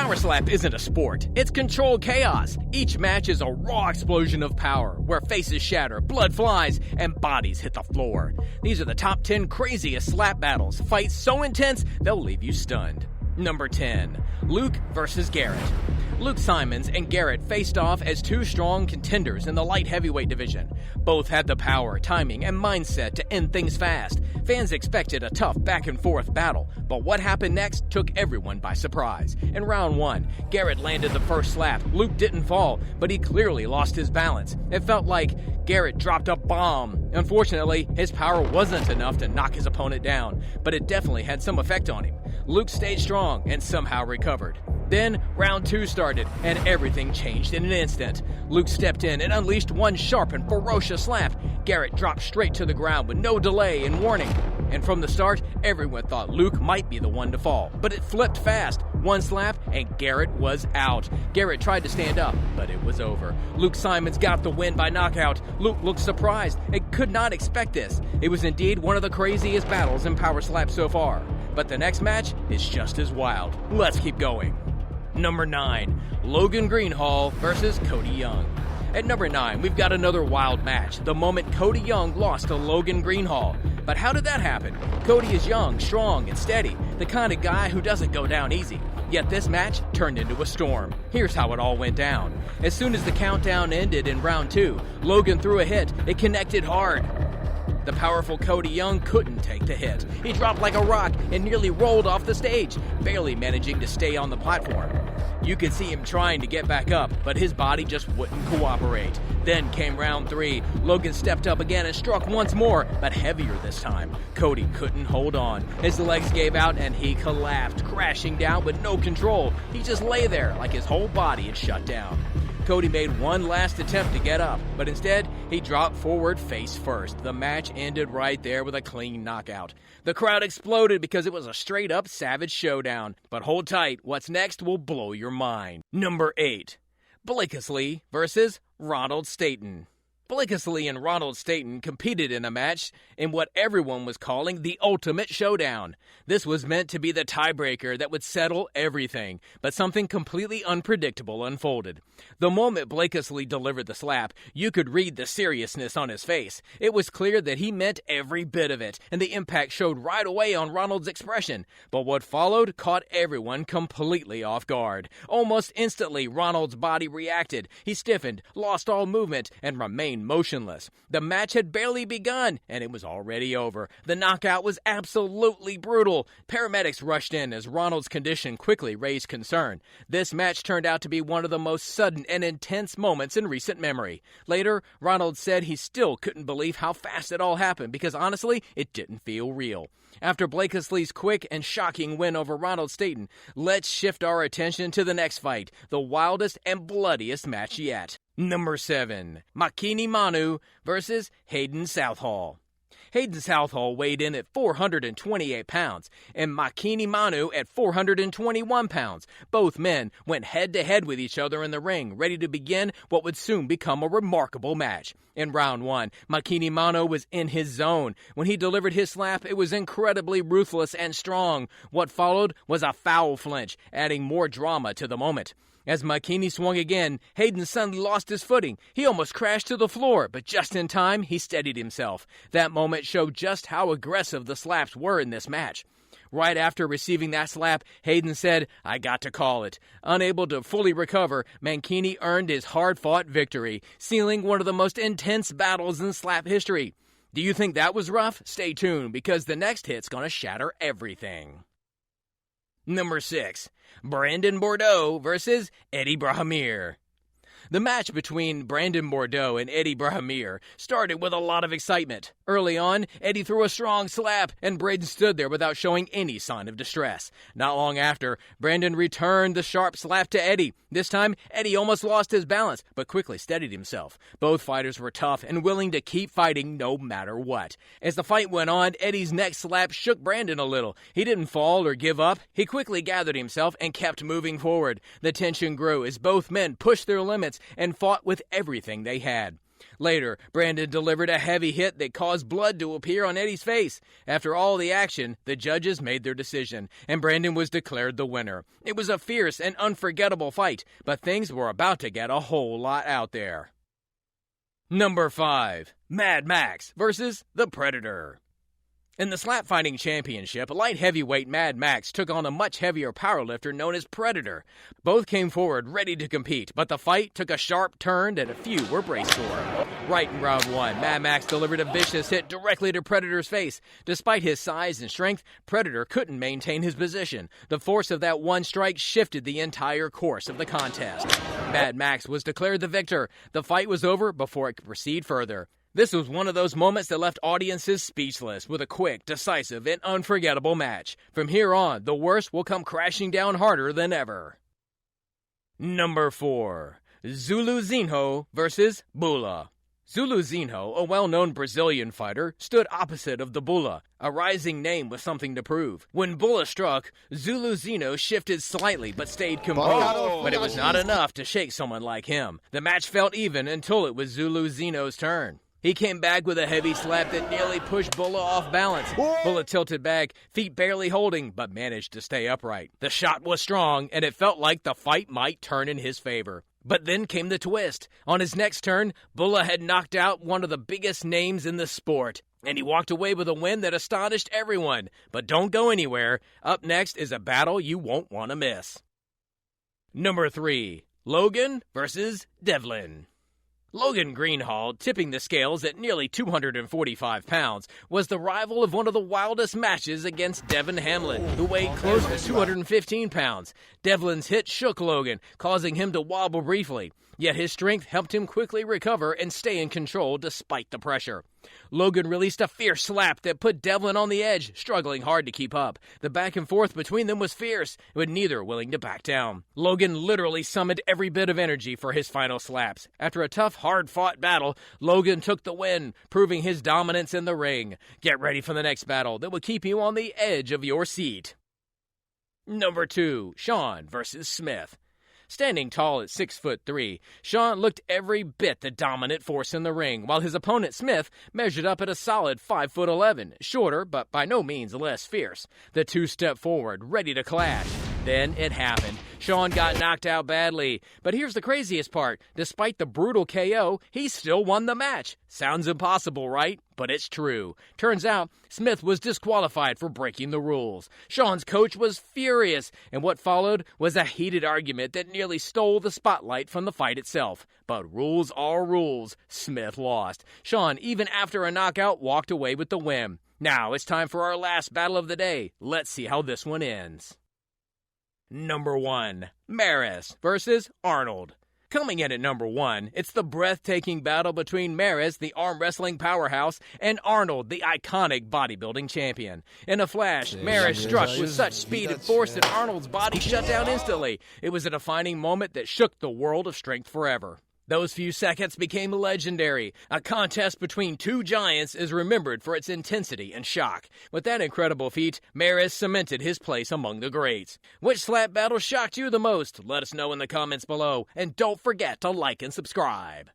Power slap isn't a sport, it's controlled chaos. Each match is a raw explosion of power, where faces shatter, blood flies, and bodies hit the floor. These are the top 10 craziest slap battles, fights so intense they'll leave you stunned. Number 10. Luke versus Garrett. Luke Simons and Garrett faced off as two strong contenders in the light heavyweight division. Both had the power, timing, and mindset to end things fast. Fans expected a tough back-and-forth battle, but what happened next took everyone by surprise. In round 1, Garrett landed the first slap. Luke didn't fall, but he clearly lost his balance. It felt like Garrett dropped a bomb. Unfortunately, his power wasn't enough to knock his opponent down, but it definitely had some effect on him. Luke stayed strong and somehow recovered. Then, round 2 started, and everything changed in an instant. Luke stepped in and unleashed one sharp and ferocious slap. Garrett dropped straight to the ground with no delay and warning. And from the start, everyone thought Luke might be the one to fall. But it flipped fast. One slap, and Garrett was out. Garrett tried to stand up, but it was over. Luke Simons got the win by knockout. Luke looked surprised and could not expect this. It was indeed one of the craziest battles in Power Slap so far. But the next match is just as wild. Let's keep going. Number 9. Logan Greenhall versus Cody Young. At number 9, we've got another wild match, the moment Cody Young lost to Logan Greenhall. But how did that happen? Cody is young, strong, and steady, the kind of guy who doesn't go down easy. Yet this match turned into a storm. Here's how it all went down. As soon as the countdown ended in round 2, Logan threw a hit. It connected hard. The powerful Cody Young couldn't take the hit. He dropped like a rock and nearly rolled off the stage, barely managing to stay on the platform. You could see him trying to get back up, but his body just wouldn't cooperate. Then came round 3. Logan stepped up again and struck once more, but heavier this time. Cody couldn't hold on. His legs gave out and he collapsed, crashing down with no control. He just lay there like his whole body had shut down. Cody made one last attempt to get up, but instead, he dropped forward face first. The match ended right there with a clean knockout. The crowd exploded because it was a straight-up savage showdown. But hold tight, what's next will blow your mind. Number 8. Blakely versus Ronald Staten. Blakely and Ronald Staten competed in a match in what everyone was calling the ultimate showdown. This was meant to be the tiebreaker that would settle everything, but something completely unpredictable unfolded. The moment Blakely delivered the slap, you could read the seriousness on his face. It was clear that he meant every bit of it, and the impact showed right away on Ronald's expression. But what followed caught everyone completely off guard. Almost instantly, Ronald's body reacted. He stiffened, lost all movement, and remained motionless. The match had barely begun, and it was already over. The knockout was absolutely brutal. Paramedics rushed in as Ronald's condition quickly raised concern. This match turned out to be one of the most sudden and intense moments in recent memory. Later, Ronald said he still couldn't believe how fast it all happened because honestly, it didn't feel real. After Blakely's quick and shocking win over Ronald Staten, let's shift our attention to the next fight, the wildest and bloodiest match yet. Number 7. Makini Manu versus Hayden Southall. Hayden Southall weighed in at 428 pounds, and Makini Manu at 421 pounds. Both men went head-to-head with each other in the ring, ready to begin what would soon become a remarkable match. In round 1, Makini Manu was in his zone. When he delivered his slap, it was incredibly ruthless and strong. What followed was a foul flinch, adding more drama to the moment. As Makini swung again, Hayden suddenly lost his footing. He almost crashed to the floor, but just in time, he steadied himself. That moment showed just how aggressive the slaps were in this match. Right after receiving that slap, Hayden said, "I got to call it." Unable to fully recover, Makini earned his hard-fought victory, sealing one of the most intense battles in slap history. Do you think that was rough? Stay tuned, because the next hit's gonna shatter everything. Number 6. Brandon Bordeaux versus Eddie Brahimir. The match between Brandon Bordeaux and Eddie Brahimir started with a lot of excitement. Early on, Eddie threw a strong slap, and Braden stood there without showing any sign of distress. Not long after, Brandon returned the sharp slap to Eddie. This time, Eddie almost lost his balance, but quickly steadied himself. Both fighters were tough and willing to keep fighting no matter what. As the fight went on, Eddie's next slap shook Brandon a little. He didn't fall or give up. He quickly gathered himself and kept moving forward. The tension grew as both men pushed their limits and fought with everything they had. Later, Brandon delivered a heavy hit that caused blood to appear on Eddie's face. After all the action, the judges made their decision, and Brandon was declared the winner. It was a fierce and unforgettable fight, but things were about to get a whole lot out there. Number 5. Mad Max versus the Predator. In the slap fighting championship, light heavyweight Mad Max took on a much heavier powerlifter known as Predator. Both came forward ready to compete, but the fight took a sharp turn that a few were braced for. Right in round 1, Mad Max delivered a vicious hit directly to Predator's face. Despite his size and strength, Predator couldn't maintain his position. The force of that one strike shifted the entire course of the contest. Mad Max was declared the victor. The fight was over before it could proceed further. This was one of those moments that left audiences speechless with a quick, decisive, and unforgettable match. From here on, the worst will come crashing down harder than ever. Number 4. Zuluzinho versus Bula. Zuluzinho, a well-known Brazilian fighter, stood opposite of the Bula, a rising name with something to prove. When Bula struck, Zuluzinho shifted slightly but stayed composed, but it was not enough to shake someone like him. The match felt even until it was Zuluzinho's turn. He came back with a heavy slap that nearly pushed Bula off balance. Bula tilted back, feet barely holding, but managed to stay upright. The shot was strong, and it felt like the fight might turn in his favor. But then came the twist. On his next turn, Bula had knocked out one of the biggest names in the sport, and he walked away with a win that astonished everyone. But don't go anywhere. Up next is a battle you won't want to miss. Number 3. Logan versus Devlin. Logan Greenhalgh, tipping the scales at nearly 245 pounds, was the rival of one of the wildest matches against Devin Hamlin, who weighed close to 215 pounds. Devlin's hit shook Logan, causing him to wobble briefly. Yet his strength helped him quickly recover and stay in control despite the pressure. Logan released a fierce slap that put Devlin on the edge, struggling hard to keep up. The back and forth between them was fierce, with neither willing to back down. Logan literally summoned every bit of energy for his final slaps. After a tough, hard-fought battle, Logan took the win, proving his dominance in the ring. Get ready for the next battle that will keep you on the edge of your seat. Number 2, Sean versus Smith. Standing tall at 6'3", Sean looked every bit the dominant force in the ring, while his opponent Smith measured up at a solid 5'11", shorter but by no means less fierce. The two stepped forward, ready to clash. Then it happened. Sean got knocked out badly. But here's the craziest part. Despite the brutal KO, he still won the match. Sounds impossible, right? But it's true. Turns out, Smith was disqualified for breaking the rules. Sean's coach was furious, and what followed was a heated argument that nearly stole the spotlight from the fight itself. But rules are rules. Smith lost. Sean, even after a knockout, walked away with the win. Now it's time for our last battle of the day. Let's see how this one ends. Number 1, Maris versus Arnold. Coming in at number 1, it's the breathtaking battle between Maris, the arm wrestling powerhouse, and Arnold, the iconic bodybuilding champion. In a flash, Maris struck with such speed and force that Arnold's body shut down instantly. It was a defining moment that shook the world of strength forever. Those few seconds became legendary. A contest between two giants is remembered for its intensity and shock. With that incredible feat, Maris cemented his place among the greats. Which slap battle shocked you the most? Let us know in the comments below. And don't forget to like and subscribe.